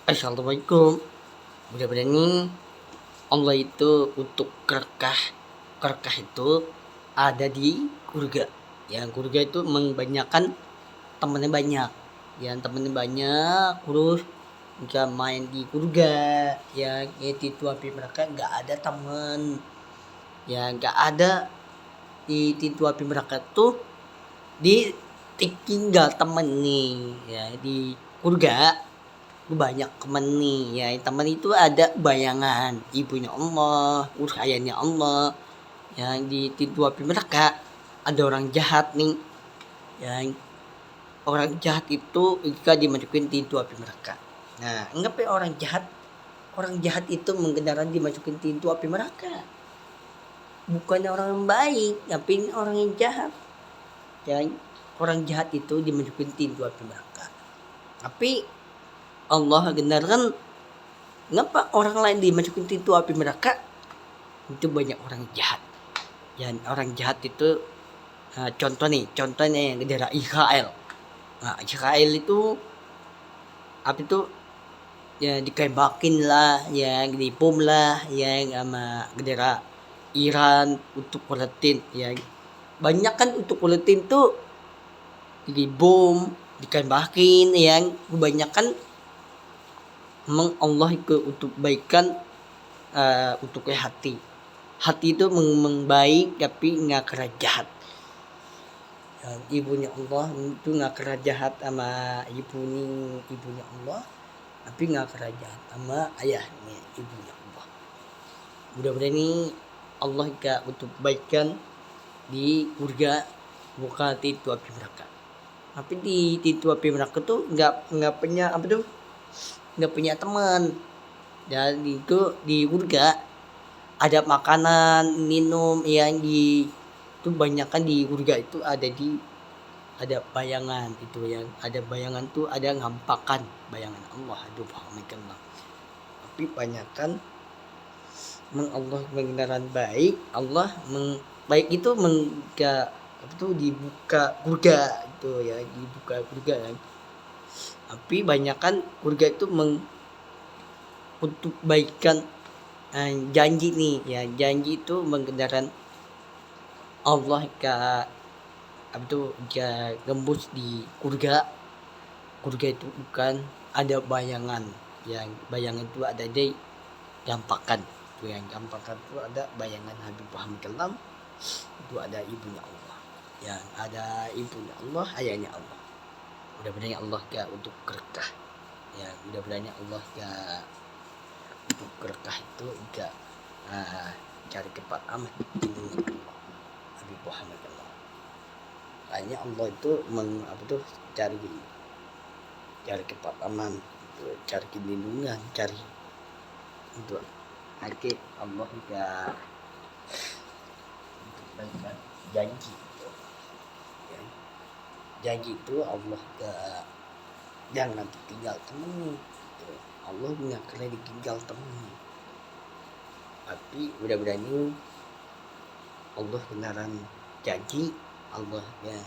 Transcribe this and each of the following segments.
Assalamualaikum. Mudah-mudahan nih Allah itu untuk kerekah itu ada di surga. Yang surga itu membanyakan temennya banyak. Yang temennya banyak terus bisa main di surga. Yang itu api mereka nggak ada temen. Ya nggak ada di titu api mereka tuh ditinggal temen nih ya di surga. Banyak temen nih ya, temen itu ada bayangan ibunya Allah, terus ayahnya Allah. Yang di titu api mereka ada orang jahat nih, yang orang jahat itu jika dimasukin titu api mereka. Nah, ngapain orang jahat? Orang jahat itu mengendaran dimasukin titu api mereka. Bukannya orang yang baik, tapi orang yang jahat. Yang orang jahat itu dimasukin titu api mereka. Tapi Allah gendarkan, ngapa orang lain dimasukin pintu api neraka? Itu banyak orang jahat. Dan orang jahat itu contohnya yang daerah Israel. Nah, Israel itu apa itu ya ditembakin lah, yang dibom lah, yang sama daerah Iran untuk Palestina. Ya banyak kan untuk Palestina tuh dibom, ditembakin, yang kebanyakan memang Allah itu untuk baikan untuk hati itu membaik tapi nggak kena jahat. Ibunya Allah itu nggak kena jahat sama ibunya Allah, tapi nggak kena jahat sama ayahnya ibunya Allah. Mudah-mudahan ini Allah gak untuk baikan di surga, bukan titu api neraka. Tapi di titu api neraka tuh nggak punya apa tuh, nggak punya teman. Dan itu di surga ada makanan minum yang itu banyak kan di surga itu ada bayangan itu, yang ada bayangan tuh ada ngampakan bayangan Allah. Aduh pahamkan. Tapi banyak kan Allah mengendaran baik, Allah baik itu apa tuh dibuka surga itu ya, dibuka surga kan. Tapi banyak kan surga itu untuk baikan janji nih ya, janji itu mengendaran Allah ke apa tuh ya gembus di surga itu bukan ada bayangan, yang bayangan itu ada di gampakan itu, yang gampakan itu ada bayangan Habib Muhammad Kalam itu ada ibunya Allah, yang ada ibunya Allah, ayahnya Allah. Mudah-mudahan Allah ya untuk kerekah ya, mudah-mudahan Allah ya untuk kerekah itu enggak cari cepat aman ini Habib Muhammad Allah. Kayaknya Allah itu apa tuh cari cepat aman, cari lindungan, cari untuk akhir Allah juga untuk berikan janji itu. Ya. Janji itu Allah gak jangan ditinggal temen. Allah nggak kena ditinggal temen. Tapi mudah-mudahan ini Allah beneran janji Allah ya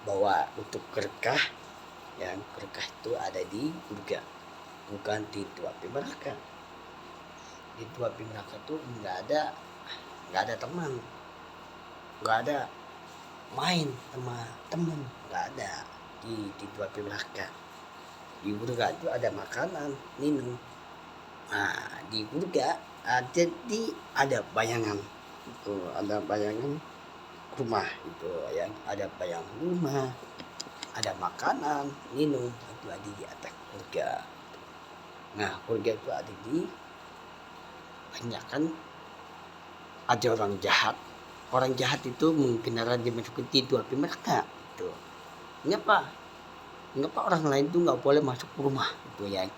bahwa untuk kerekah, yang kerekah itu ada di surga, bukan di api neraka. Di api neraka tuh nggak ada teman, nggak ada main sama teman, nggak ada di api neraka. Di surga itu ada makanan minum. Nah di surga ada bayangan itu, ada bayangan rumah itu, yang ada bayang rumah, ada makanan minum itu ada di atas surga. Nah surga itu ada di banyak kan ada orang jahat itu mungkin dimasukin titu api mereka itu. Ngapa orang lain tuh nggak boleh masuk ke rumah itu ya.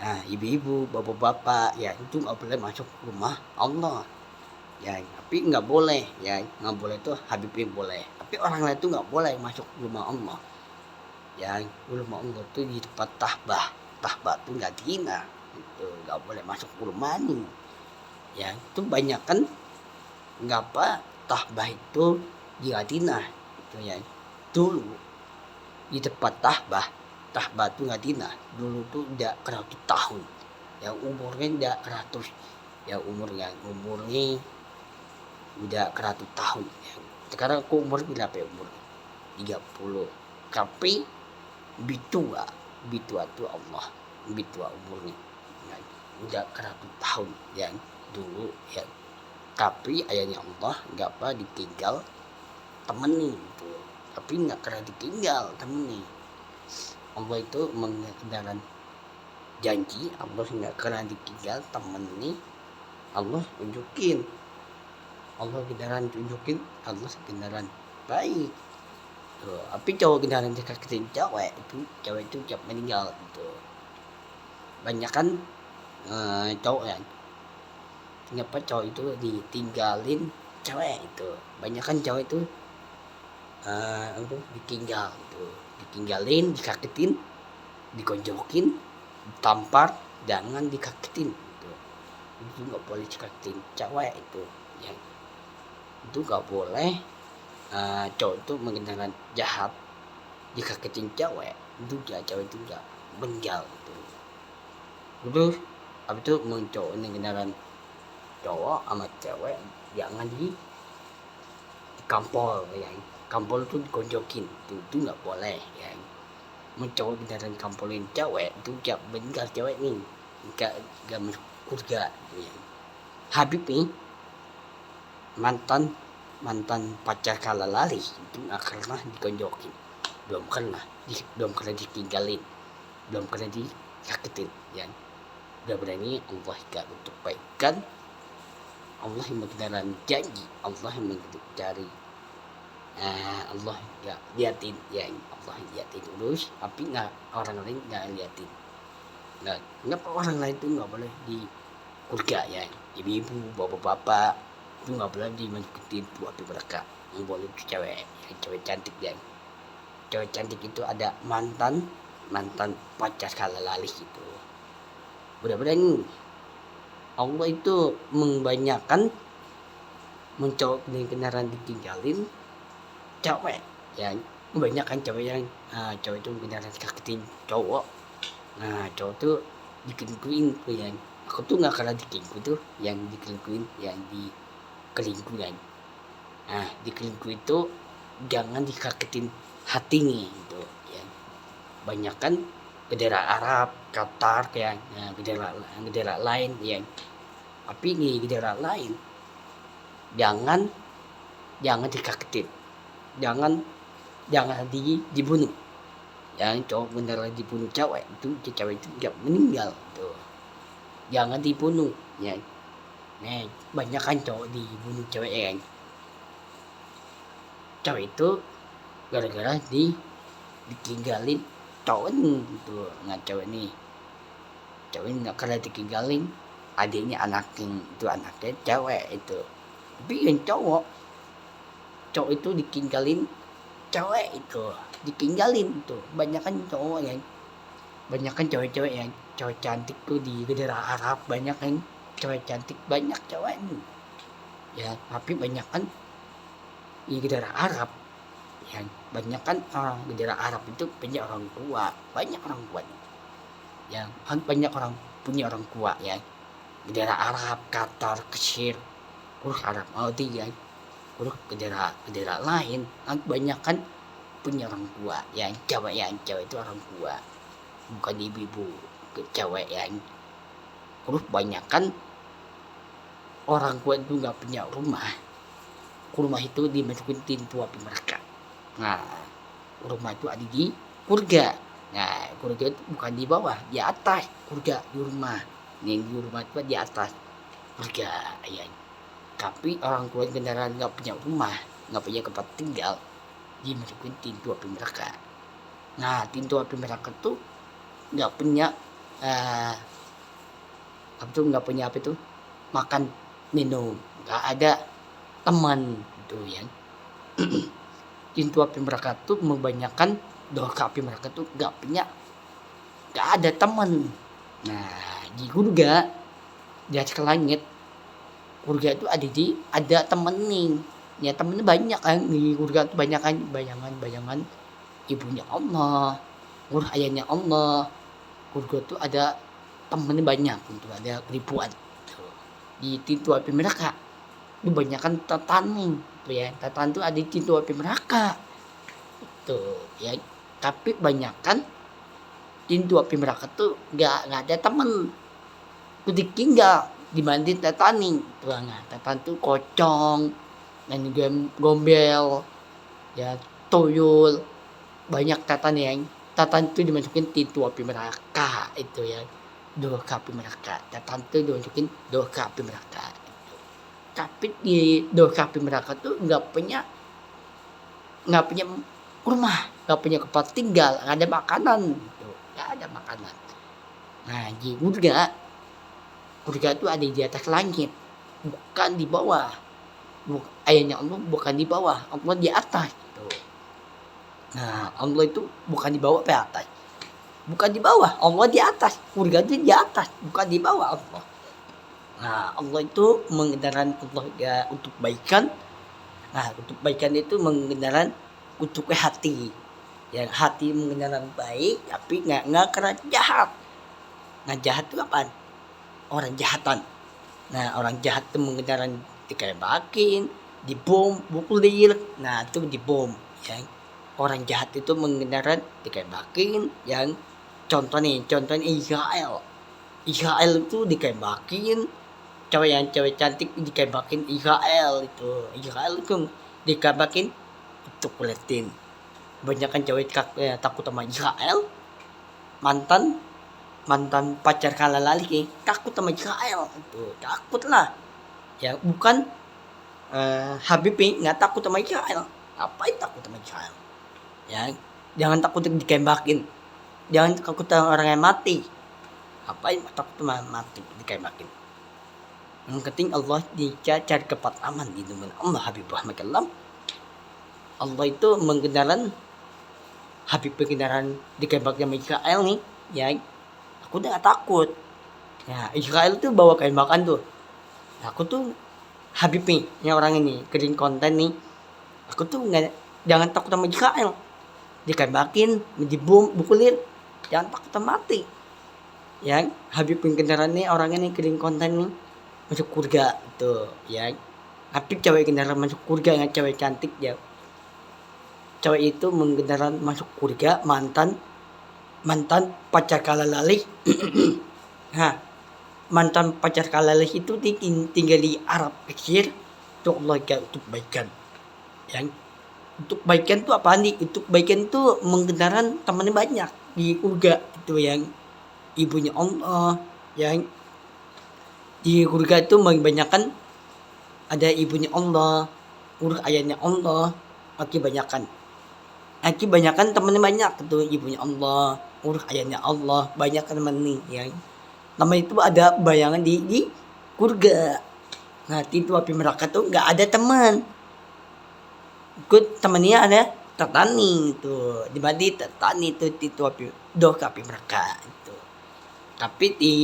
Nah ibu-ibu bapak-bapak ya itu nggak boleh masuk ke rumah Allah ya, tapi nggak boleh ya, nggak boleh tuh Habibin boleh, tapi orang lain tuh nggak boleh masuk rumah Allah ya. Rumah Allah tuh di tempat tahbah tuh nggak dihina itu, nggak boleh masuk ke rumah ini ya. Itu banyak kan ngapa tahbah itu di Madinah itu ya. Dulu di tempat tahbah tah batu ngatina dulu tuh udah 100 tahun, yang umurnya udah 100, yang umurnya udah 100 tahun. Sekarang aku umur berapa ya, umur 30, tapi bitua tuh Allah, bitua umurnya ya, udah 100 tahun yang dulu ya. Tapi ayahnya Allah nggak apa ditinggal temenin gitu, tapi nggak pernah ditinggal temenin. Allah itu mengendaran janji, Allah nggak pernah ditinggal temenin. Allah tunjukin, Allah kendaraan tunjukin, Allah kendaraan baik tuh. Tapi cowok kendaraan deketin cewek itu tiap meninggal gitu. Banyak kan cowok ya, kenapa cowok itu ditinggalin cewek itu, banyak kan cowok itu ditinggal gitu, ditinggalin, dikagetin, dikonjokin, ditampar, jangan dikagetin gitu. Itu nggak boleh dikagetin cewek itu ya, itu nggak boleh. Cowok itu mengendaran jahat dikagetin cewek, itu ya cewek itu udah meninggal gitu. Terus habis itu cowok ini kendaraan cowok sama cewek jangan di kampol ya, kampol itu dikonjokin, itu nggak boleh ya. Mencowok kendaraan kampolin cewek itu gak meninggal cewek nih, gak masuk surga ya. Habib nih mantan pacar kala lali itu nggak pernah dikonjokin, belum pernah ditinggalin, belum pernah disakitin ya. Udah berani Allah gak untuk baikkan, Allah yang mengendaran janji, Allah yang mencari, Allah nggak liatin ya, Allah liatin terus, tapi nggak, orang lain nggak liatin. Nggak orang lain itu nggak boleh di surga ya, ibu-ibu, bapak-bapak itu nggak boleh dimasukin tuh api mereka. Yang boleh itu cewek, cewek cantik ya. Cewek cantik itu ada mantan pacar kala lalih itu. Mudah-mudahan Allah itu membanyakan mencowok dengan kendaraan ditinggalin cewek ya. Kebanyakan cewek yang cewek itu kendaraan dikagetin cowok, nah cowok tuh dikelingkuin tuh yang, aku tuh nggak kalah dikelingkuin tuh, yang dikelingkuin yang dikelingkuin. Nah dikelingkuin itu jangan dikagetin hatinya gitu ya. Banyakan bendera Arab, Qatar kayak bendera lain ya, tapi di bendera lain jangan dikagetin, jangan dibunuh. Yang cowok beneran dibunuh cewek itu cewek itu nggak meninggal tuh, jangan dibunuh ya. Nih banyak kan cowok dibunuh cewek ya kan, cewek itu gara-gara ditinggalin cowok gitu. Nggak, cewek nggak kena ditinggalin adiknya, anaknya cewek itu. Tapi yang cowok itu ditinggalin cewek itu, ditinggalin tuh. Banyak kan cowok ya, banyak kan cewek-cewek yang cewek cantik tuh di bendera Arab, banyak kan cewek cantik, banyak cewek nih ya. Tapi banyak kan di bendera Arab ya, banyak kan orang bendera Arab itu punya orang tua, banyak orang tua ya, banyak orang punya orang tua ya. Bendera Arab, Qatar, Mesir, terus Arab Saudi ya, terus bendera lain banyak kan punya orang tua yang cewek itu orang tua, bukan ibu-ibu ke cewek yang. Terus banyak kan orang tua itu nggak punya rumah itu dimasukin pintu api mereka. Nah rumah itu ada di surga. Nah surga itu bukan di bawah, di atas surga, di rumah. Nih di rumah itu di atas surga ya. Tapi orang tua kendaraan nggak punya rumah, nggak punya tempat tinggal, dimasukin pintu api neraka. Nah pintu api neraka tuh nggak punya apa itu makan minum, nggak ada teman gitu ya. Pintu api neraka tuh membanyakan dosa api neraka tuh nggak ada teman. Nah di surga di atas langit, surga itu ada temen nih ya, temennya banyak kan di surga tuh, banyak kan bayangan ibunya Allah, ngurus ayatnya Allah. Surga tuh ada temennya banyak gitu, ada ribuan tuh. Di pintu api neraka itu banyakan tetani tuh ya, tetan tuh ada di pintu api neraka tuh ya. Tapi banyakan pintu api neraka tuh nggak ada temen, tuh ditinggal dibanding tetani tuh. Nah, tetan tuh kocong dan juga gombel ya, tuyul, banyak tatan itu dimasukin pintu api neraka itu ya, durga api neraka. Tatan itu dimasukin durga api neraka itu. Tapi di durga api neraka tuh nggak punya rumah, nggak punya tempat tinggal, nggak ada makanan gitu, nggak ada makanan. Nah, di surga itu ada di atas langit, bukan di bawah. Ayahnya Allah bukan di bawah, Allah di atas gitu. Nah, Allah itu bukan di bawah, atas. Bukan di bawah, Allah di atas. Surga itu di atas, bukan di bawah Allah. Nah, Allah itu mengendaran Allah ya untuk baikan. Nah, untuk baikan itu mengendaran untuk hati. Yang hati mengendaran baik, tapi nggak kena jahat. Nah, jahat itu apaan? Orang jahatan. Nah, orang jahat itu mengendaran dikebakin, dibom, bukulir. Nah, itu dibom. Ya. Orang jahat itu mengendaran dikebakin, yang contoh Israel. Israel itu dikebakin, cewek cantik dikebakin Israel itu. Israel itu dikebakin itu kulitin. Banyak kan cewek takut sama Israel. Mantan pacar kala lagi takut sama Israel itu, takut lah ya. Bukan Habib nggak takut sama Israel, ngapain takut sama Israel ya. Jangan takut ditembakin, jangan takut orang yang mati, ngapain takut sama mati ditembakin. Yang penting Allah cari tempat aman di dunia Allah. Habib Rahmat Allah itu mengendaran Habib pengendaran ditembak sama Israel nih ya. Aku udah gak takut ya. Israel tuh bawa tembakan tuh. Nah, aku tuh Habib nih, yang orang ini kirim konten nih, aku tuh jangan takut sama Israel, ditembakin, dibom, bukulin, jangan takut sama mati ya. Habib kendaraan nih, orang ini kirim konten nih masuk surga tuh ya. Tapi cewek kendaraan masuk surga, yang cewek cantik ya. Cewek itu mengendaran masuk surga mantan pacar kala lalih. Nah, mantan pacar kala lalih itu tinggal di Arab Mesir. Itu Allah untuk baikan. Yang untuk baikan itu apa nih? Untuk baikan itu mengendaran temannya banyak di surga itu, yang ibunya Allah, yang di surga itu kebanyakan ada ibunya Allah, urus ayahnya Allah, kebanyakan temennya banyak tuh, ibunya Allah, urus ayahnya Allah, banyak temen nih ya. Nama itu ada bayangan di surga. Nah, itu api neraka tuh nggak ada teman. Ikut temennya ada tetani itu, dibanding tetani itu api neraka itu. Tapi di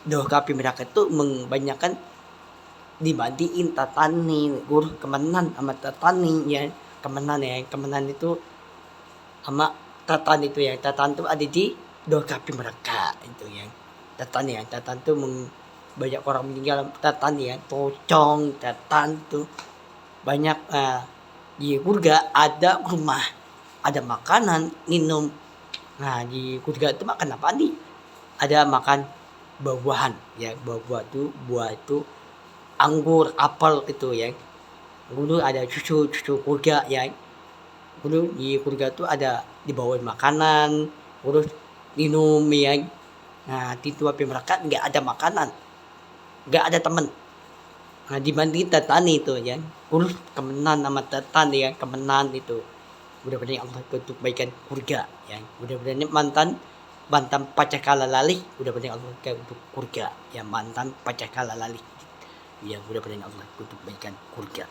api neraka itu kebanyakan dibandingin tetani, guru kemenan sama tetani ya. Kemenan itu sama tatan itu ya. Tatan tuh ada di api neraka itu ya. Tatan tuh banyak orang meninggal tatan ya, pocong tatan tuh banyak. Di surga ada rumah, ada makanan, minum. Nah, di surga itu makan apa nih? Ada makan buah-buahan ya. Buah itu anggur, apel itu ya. Dulu ada susu surga ya. Dulu di surga itu ada dibawain makanan, terus minum ya. Nah, di api neraka nggak ada makanan, nggak ada temen. Nah, dibanding tetani itu ya, urus kemenan sama tetan ya, kemenan itu. Mudah-mudahan Allah untuk baikan surga ya. Mudah-mudahan mantan pacar kala lalih, mudah-mudahan Allah untuk surga ya. Mantan pacar kala lalih ya, mudah-mudahan Allah untuk baikan surga.